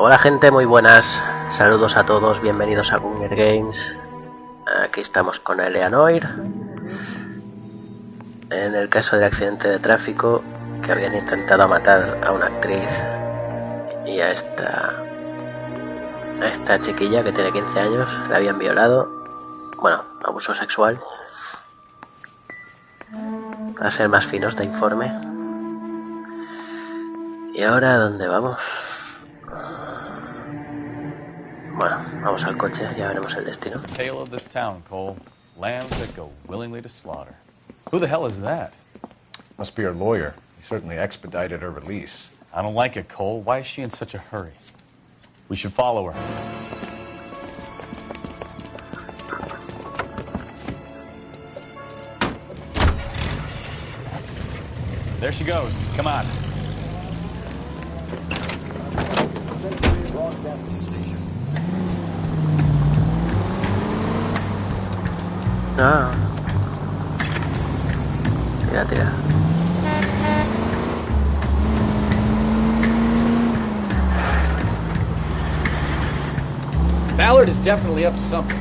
Hola gente, muy buenas, saludos a todos, bienvenidos a GungnirGames. Aquí estamos con Noire. En el caso del accidente de tráfico, que habían intentado matar a una actriz y a esta chiquilla que tiene 15 años, la habían violado, bueno, abuso sexual, para ser más finos de informe. ¿Y ahora dónde vamos? Bueno, vamos al coche, ya veremos el destino. Tale of this town, Cole. Lambs that go willingly to slaughter. Who the hell is that? Must be her lawyer. He certainly expedited her release. I don't like it, Cole. Why is she in such a hurry? We should follow her. There she goes. Come on. Ah. Tira. Ballard is definitely up to something.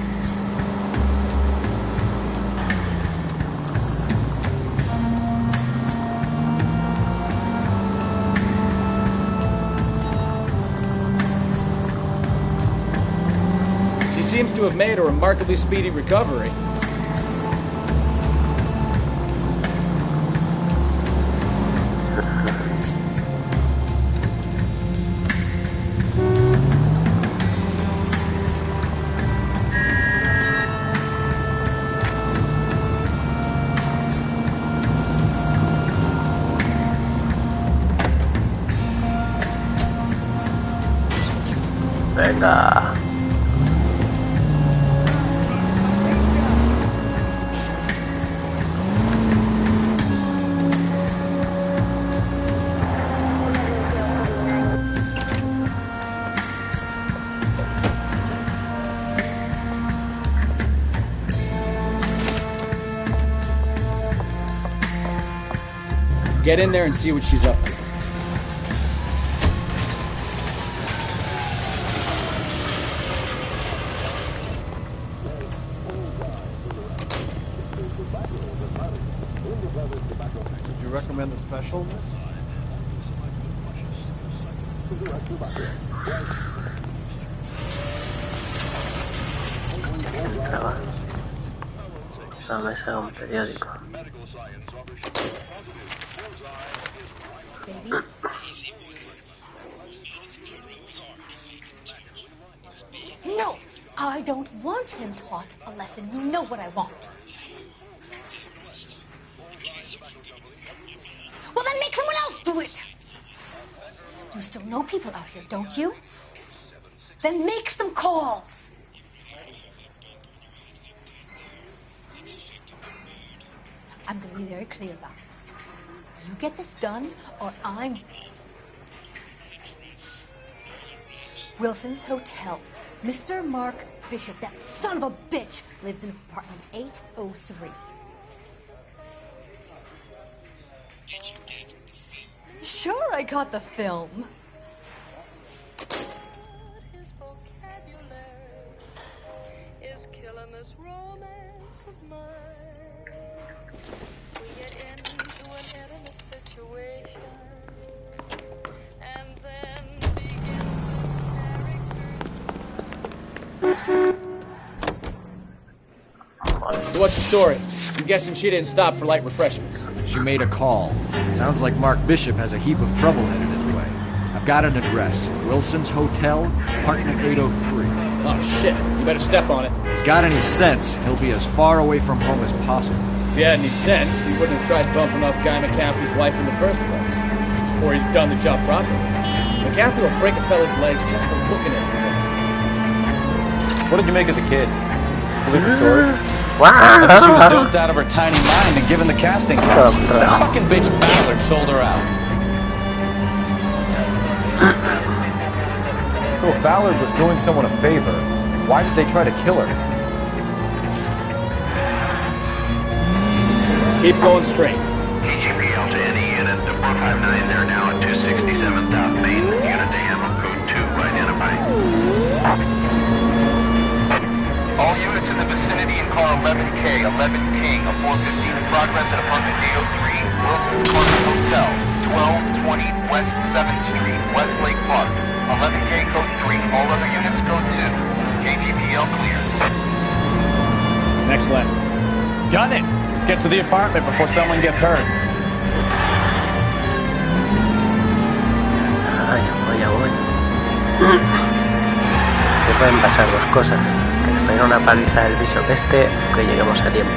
She seems to have made a remarkably speedy recovery. Venga. Get in there and see what she's up to. Would you recommend the special? Entraba. La mesa de un periódico. No, I don't want him taught a lesson. You know what I want. Well, then make someone else do it. You still know people out here, don't you? Then make some calls. I'm going to be very clear about this. You get this done, or I'm... Wilson's Hotel. Mr. Mark Bishop, that son of a bitch, lives in apartment 803. Sure, I got the film. His vocabulary is killing this romance of mine. We get into an intimate situation, and then begin So what's the story? I'm guessing she didn't stop for light refreshments. She made a call. Sounds like Mark Bishop has a heap of trouble headed his way. I've got an address. Wilson's Hotel, apartment 803. Oh shit, you better step on it. If he's got any sense, he'll be as far away from home as possible. If he had any sense, he wouldn't have tried bumping off Guy McCaffrey's wife in the first place. Or he'd done the job properly. McCaffrey will break a fella's legs just for looking at him. What did you make as a kid? Believe the story? She was doped out of her tiny mind and given the casting couch. That fucking bitch Ballard sold her out. So if Ballard was doing someone a favor, why did they try to kill her? Keep going straight. KGPL to any unit, 459 there now at 267 South Main, unit to ammo code 2, identify. 11 King, a 415 in progress at apartment 803, Wilson's Apartment Hotel, 1220 West 7th Street, Westlake Park. 11K code 3, all other units code 2. KGPL clear. Next left. Gun it! Let's get to the apartment before someone gets hurt. Ya voy. Me pueden pasar dos cosas. Que me pega una paliza del bicho que esté, o que lleguemos a tiempo.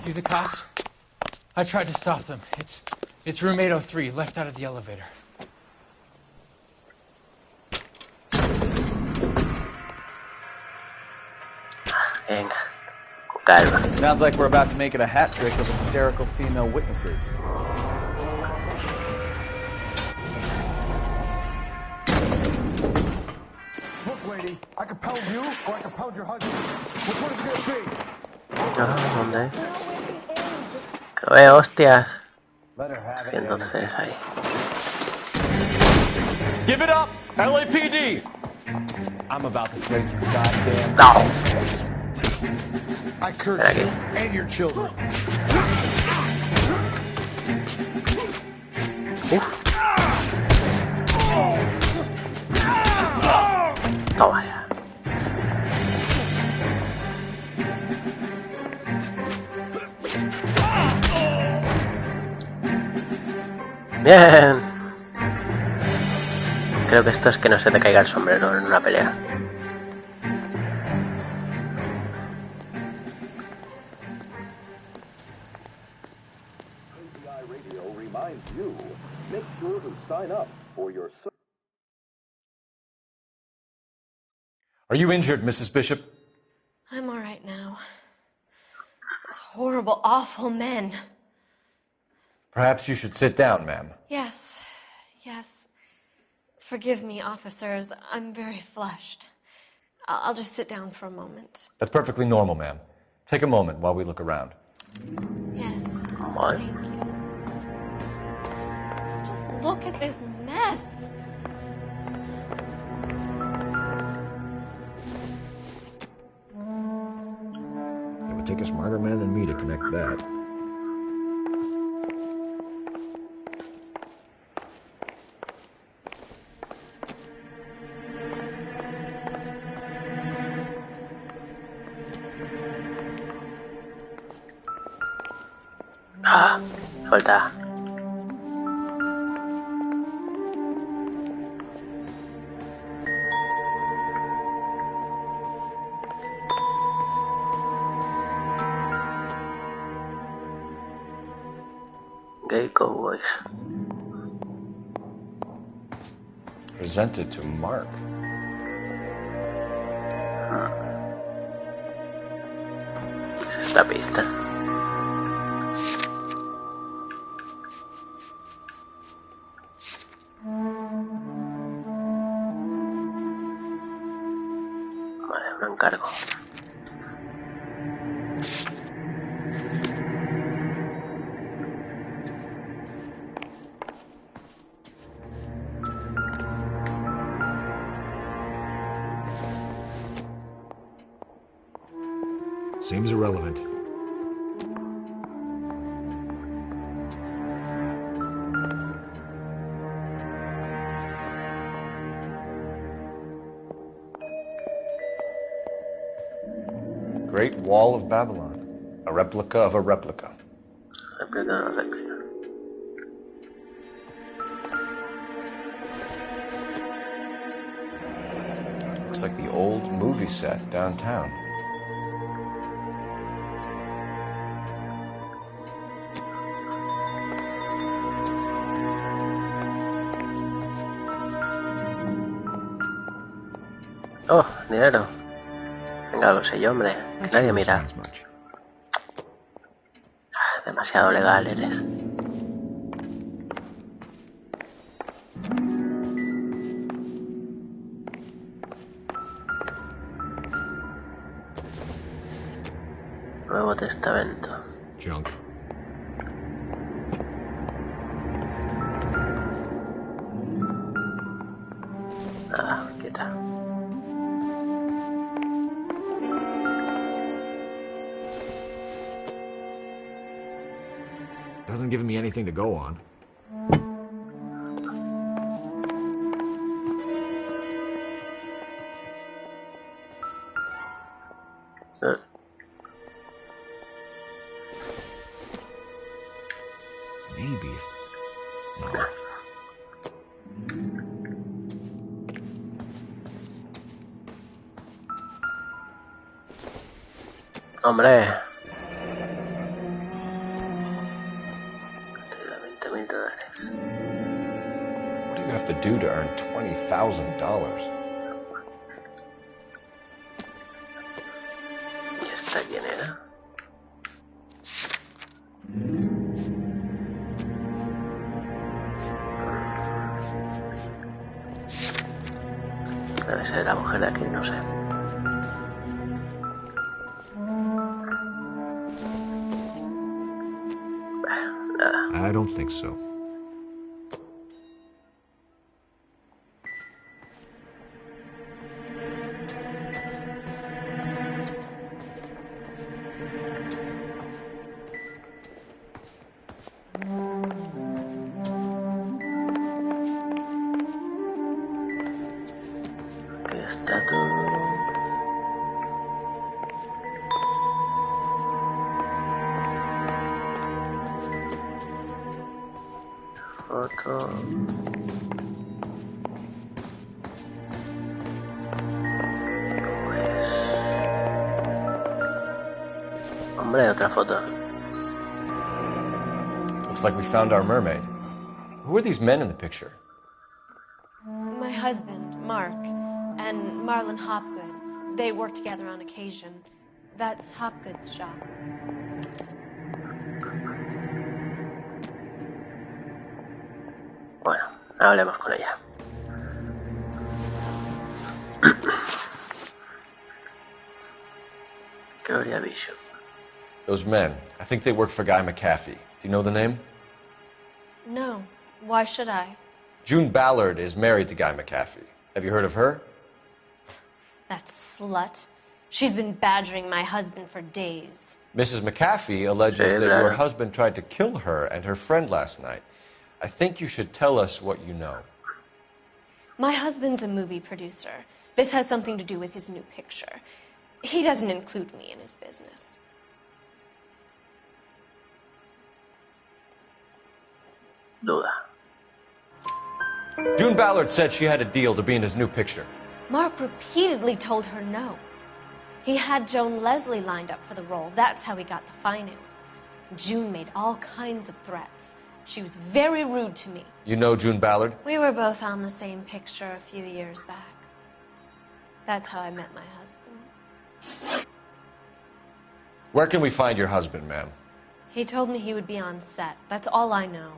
You the cops? I tried to stop them. It's room 803, left out of the elevator. Venga, con calma. Sounds like we're about to make it a hat trick of hysterical female witnesses. Look, lady, I can pound you or I can pound your husband. Which one is it gonna be? ¿Dónde? Que veo hostias. Y entonces ahí. Give it up, LAPD! I'm about to break your goddamn... No. I curse you and your children. Uf. Toma ya. Bien. Creo que esto es que no se te caiga el sombrero en una pelea. Are you injured, Mrs. Bishop? I'm all right now. Those horrible, awful men. Perhaps you should sit down, ma'am. Yes. Forgive me, officers. I'm very flushed. I'll just sit down for a moment. That's perfectly normal, ma'am. Take a moment while we look around. Yes. What? Thank you. Just look at this mess. It would take a smarter man than me to connect that. Ah, suelta. Gay Cowboys. Presented to Mark. ¿Qué es esta pista? Vale, un encargo. Seems irrelevant. Great Wall of Babylon. A replica of a replica. Réplica. Looks like the old movie set downtown. Oh, dinero. Venga, lo sé yo, hombre. Que nadie mira. Demasiado legal eres. Nuevo Testamento. Junk. given me anything to go on. Maybe. No. Hombre. $20,000. What do you have to do to earn $20,000? ¿Y esta quién era? Debe ser la mujer de aquí, no sé. I don't think so. Aquí está todo. Foto. Pues... Hombre, otra foto. Looks like we found our mermaid. Who are these men in the picture? My husband, Mark, and Marlon Hopgood. They work together on occasion. That's Hopgood's shop. Bueno, hablemos con ella. Gloria Bishop. Those men. I think they work for Guy McAfee. Do you know the name? No. Why should I? June Ballard is married to Guy McAfee. Have you heard of her? That slut. She's been badgering my husband for days. Mrs. McAfee alleges that your husband tried to kill her and her friend last night. I think you should tell us what you know. My husband's a movie producer. This has something to do with his new picture. He doesn't include me in his business. Duda. June Ballard said she had a deal to be in his new picture. Mark repeatedly told her no. He had Joan Leslie lined up for the role. That's how he got the finance. June made all kinds of threats. She was very rude to me. You know June Ballard? We were both on the same picture a few years back. That's how I met my husband. Where can we find your husband, ma'am? He told me he would be on set. That's all I know.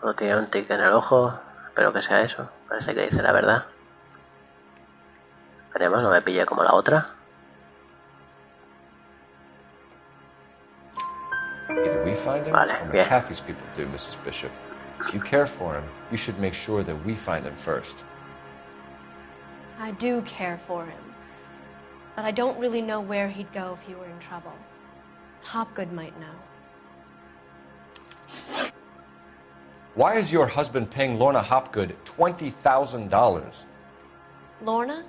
No tiene un tic en el ojo. Espero que sea eso. Parece que dice la verdad. Esperemos, no me pille como la otra. Either we find him Vale, or bien. McAfee's people do, Mrs. Bishop. If you care for him, you should make sure that we find him first. I do care for him. But I don't really know where he'd go if he were in trouble. Hopgood might know. Why is your husband paying Lorna Hopgood $20,000? Lorna?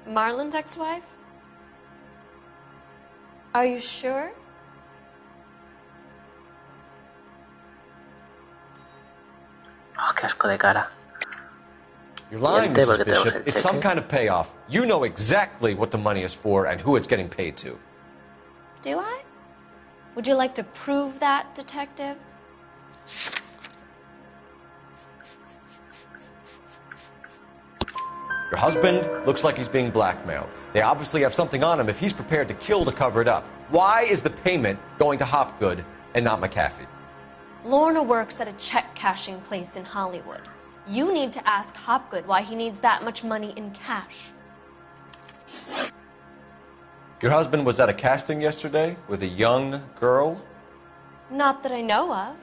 Marlon's ex-wife? Are you sure? Oh, qué asco de cara. You're lying, Miente Mrs. porque tenemos Bishop. el It's some cheque. kind of payoff. You know exactly what the money is for and who it's getting paid to. Do I? Would you like to prove that, detective? Your husband looks like he's being blackmailed. They obviously have something on him if he's prepared to kill to cover it up. Why is the payment going to Hopgood and not McAfee? Lorna works at a check-cashing place in Hollywood. You need to ask Hopgood why he needs that much money in cash. Your husband was at a casting yesterday with a young girl? Not that I know of.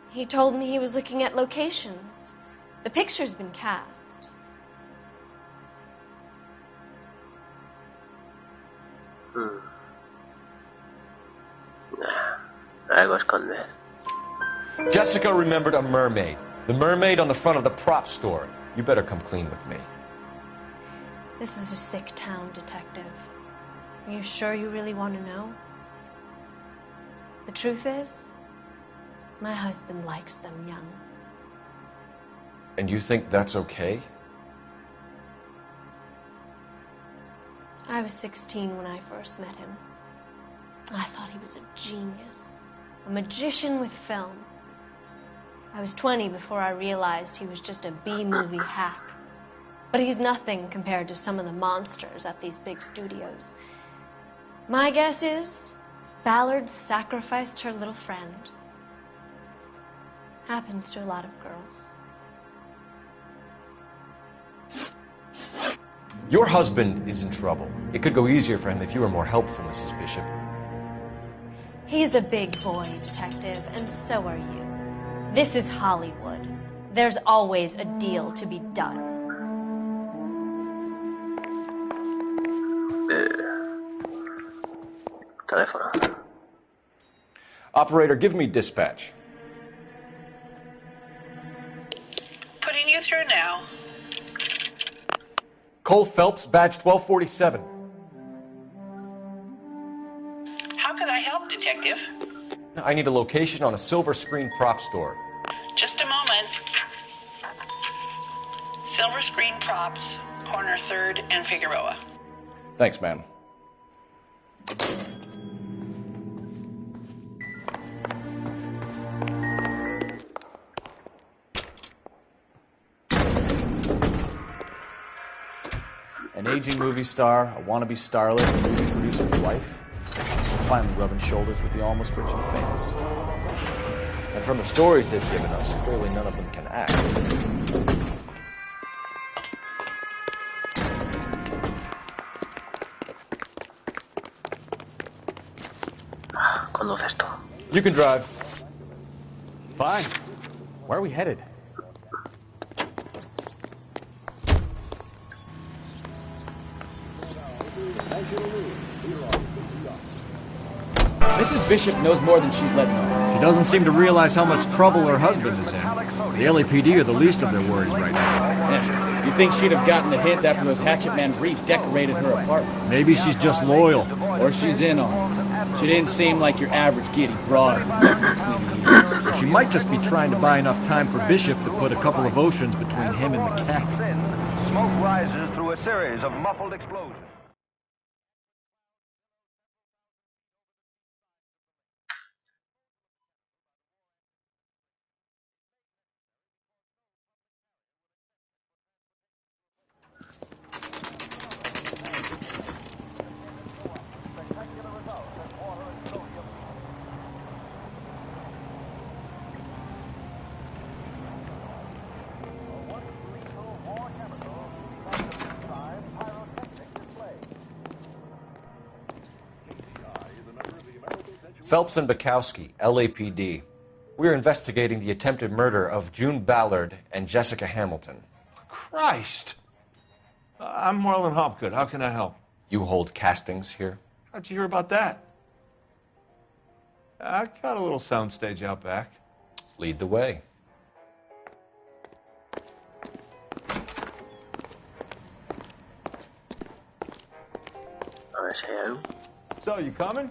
He told me he was looking at locations. The picture's been cast. Algo esconde. Jessica remembered a mermaid. The mermaid on the front of the prop store. You better come clean with me. This is a sick town, Detective. Are you sure you really want to know? The truth is, my husband likes them young. And you think that's okay? I was 16 when I first met him. I thought he was a genius, a magician with film. I was 20 before I realized he was just a B-movie hack. But he's nothing compared to some of the monsters at these big studios. My guess is Ballard sacrificed her little friend. Happens to a lot of girls. Your husband is in trouble. It could go easier for him if you were more helpful, Mrs. Bishop. He's a big boy, Detective, and so are you. This is Hollywood. There's always a deal to be done. Teléfono. Operator, give me dispatch. Putting you through now. Cole Phelps, badge 1247. How can I help, Detective? I need a location on a silver screen prop store. Just a moment. Silver Screen Props, corner 3rd and Figueroa. Thanks, ma'am. An aging movie star, a wannabe starlet, a movie producer's wife. We're finally rubbing shoulders with the almost rich and famous. And from the stories they've given us, clearly none of them can act. Conduces tú. You can drive. Fine. Where are we headed? Mrs. Bishop knows more than she's letting on. She doesn't seem to realize how much trouble her husband is in. The LAPD are the least of their worries right now. Yeah. You'd think she'd have gotten the hint after those hatchet men redecorated her apartment. Maybe she's just loyal. Or she's in on it. She didn't seem like your average giddy broad. She might just be trying to buy enough time for Bishop to put a couple of oceans between him and McCaffrey. Smoke rises through a series of muffled explosions. Phelps and Bukowski, LAPD. We're investigating the attempted murder of June Ballard and Jessica Hamilton. Christ! I'm Marlon Hopgood. How can I help? You hold castings here? How'd you hear about that? I got a little soundstage out back. Lead the way. A ver si hay algo. So, you coming?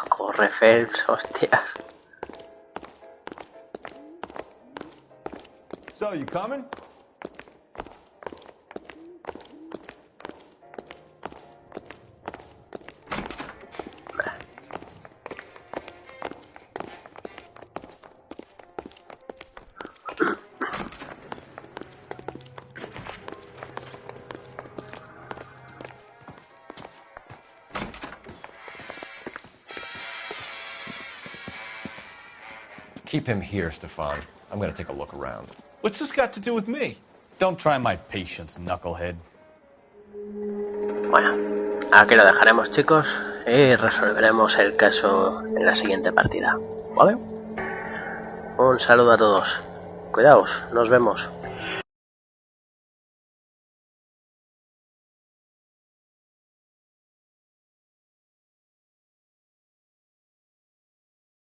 Corre, Phelps, hostias. So, you coming? Keep him here, Stefan. I'm gonna take a look around. What's this got to do with me? Don't try my patience, knucklehead. Bueno, aquí lo dejaremos, chicos, y resolveremos el caso en la siguiente partida, ¿vale? Un saludo a todos. Cuidaos, nos vemos.